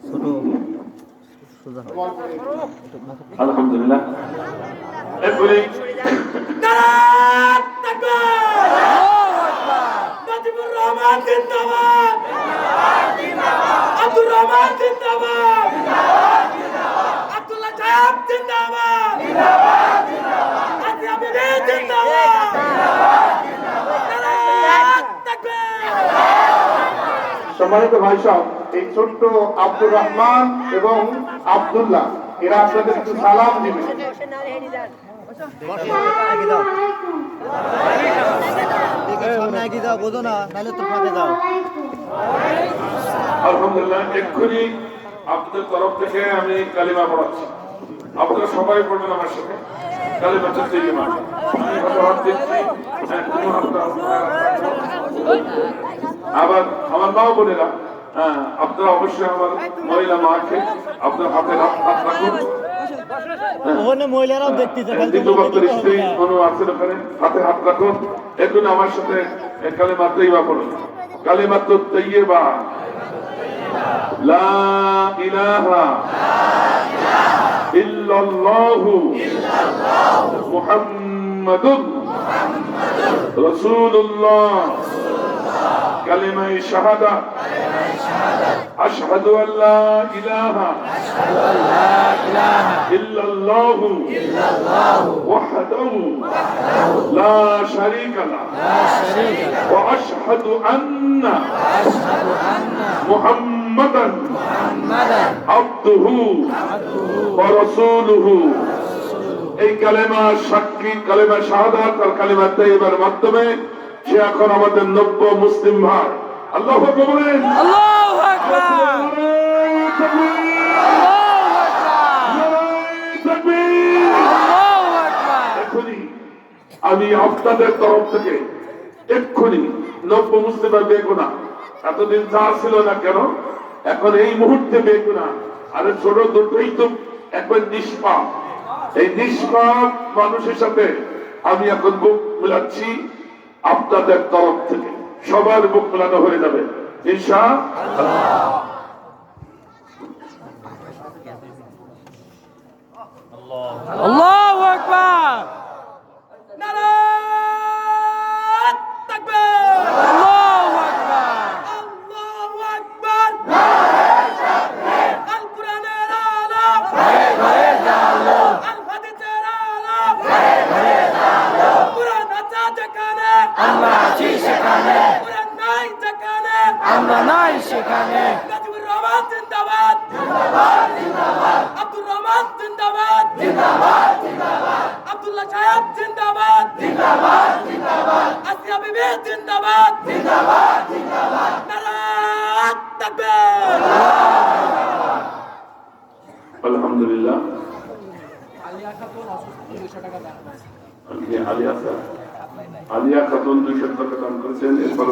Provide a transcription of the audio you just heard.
ছোট সোজা হয়। আলহামদুলিল্লাহ। এরপরে নারায়ণ তাকবীর, আল্লাহু আকবার। নাজিবুর রহমান জিন্দাবাদ, আব্দুর রহমান জিন্দাবাদ, আব্দুল্লাহ সাহেব জিন্দাবাদ, আসিয়া বিবি জিন্দাবাদ, নারায়ণ তাকবীর। সম্মানিত ভাই সাহেব, এই ছোট্ট আব্দুর রহমান এবং আব্দুল্লাহ এরা আপনাদের একটু সালাম দিবে। সামনে এগিয়ে যাও, বোঝো না নাহলে তো ফাঁকে যাও। আলহামদুলিল্লাহ। এক্ষুনি আপনাদের তরফ থেকে আমি কালিমা পড়াচ্ছি, আপনারা সবাই পড়বেন আমার সাথে। কালিমা তাইয়্যিবা আমি হাতে হাত দিচ্ছি, কোনো হাতটা আবার আমার মাও বোনেরা, আপনারা অবশ্যই আমার মহিলা মাকে আপনার হাতে হাত রাখুন। ওখানে মহিলারাও দেখতেছে, দ্বিতীয় বক্তার স্ত্রী কোনো আছেন ওখানে, হাতে হাত রাখুন। এখন আমার সাথে কালিমা তাইয়্যিবা পড়ুন। কালিমা তাইয়্যিবা লা ইলাহা ইল্লাল্লাহু মুহাম্মাদুর রাসূলুল্লাহ। কালিমা শাহাদাত আশহাদু আল্লা ইলাহা ইল্লাল্লাহু ওয়াহদাহু লা শারীকা লাহু ওয়া আশহাদু আন্না মুহাম্মাদান আবদুহু ওয়া রাসূলুহু। এই কালেমা সাক্ষী, কালেমা শাহাদাত আর কালেমা তাইয়্যিবার মাধ্যমে সে এখন আমাদের নব্য মুসলিম ভাই। আল্লাহু আকবার বলেন। আল্লাহু আকবার, আল্লাহু আকবার। এখনই আমি আপনাদের তরফ থেকে এক্ষুনি নব্য মুসলিমের বেগুনা, এতদিন যা ছিল না কেন, এখন এই মুহূর্তে বেগুনা আর ছোট দুটোই তো একবার নিষ্পাপ। এই নিষ্পাপ মানুষের সাথে আমি এখন বুক মিলাচ্ছি আপনাদের তরফ থেকে। সবার বুক মিলানো হয়ে যাবে ইনশাআল্লাহ। আল্লাহু আকবার, নারায়ণ তাকবীর, আল্লাহু আকবার, আল্লাহু আকবার, নারায়ণ তাকবীর। আল কুরআনের আলো ঘরে ঘরে জ্বালো, আল হাদিসের আলো ঘরে ঘরে জ্বালো। কুরআন আছে যেখানে আমরা আছি সেখানে, কুরআন নাই যেখানে আমরা নাই সেখানে। নাজিবুর রহমান জিন্দাবাদ, জিন্দাবাদ জিন্দাবাদ, আব্দুর রহমান জিন্দাবাদ, জিন্দাবাদ জিন্দাবাদ, আব্দুল্লাহ সাহেব জিন্দাবাদ, জিন্দাবাদ জিন্দাবাদ, আসিয়া বিবি জিন্দাবাদ, জিন্দাবাদ জিন্দাবাদ, নারায়ণ তাকবীর। আলহামদুলিল্লাহ। আলিয়া খাতুন অসুস্থ, 200 টাকা দান করেছেন। আলিয়া খাতুন 200 টাকা দান করেছেন। এরপর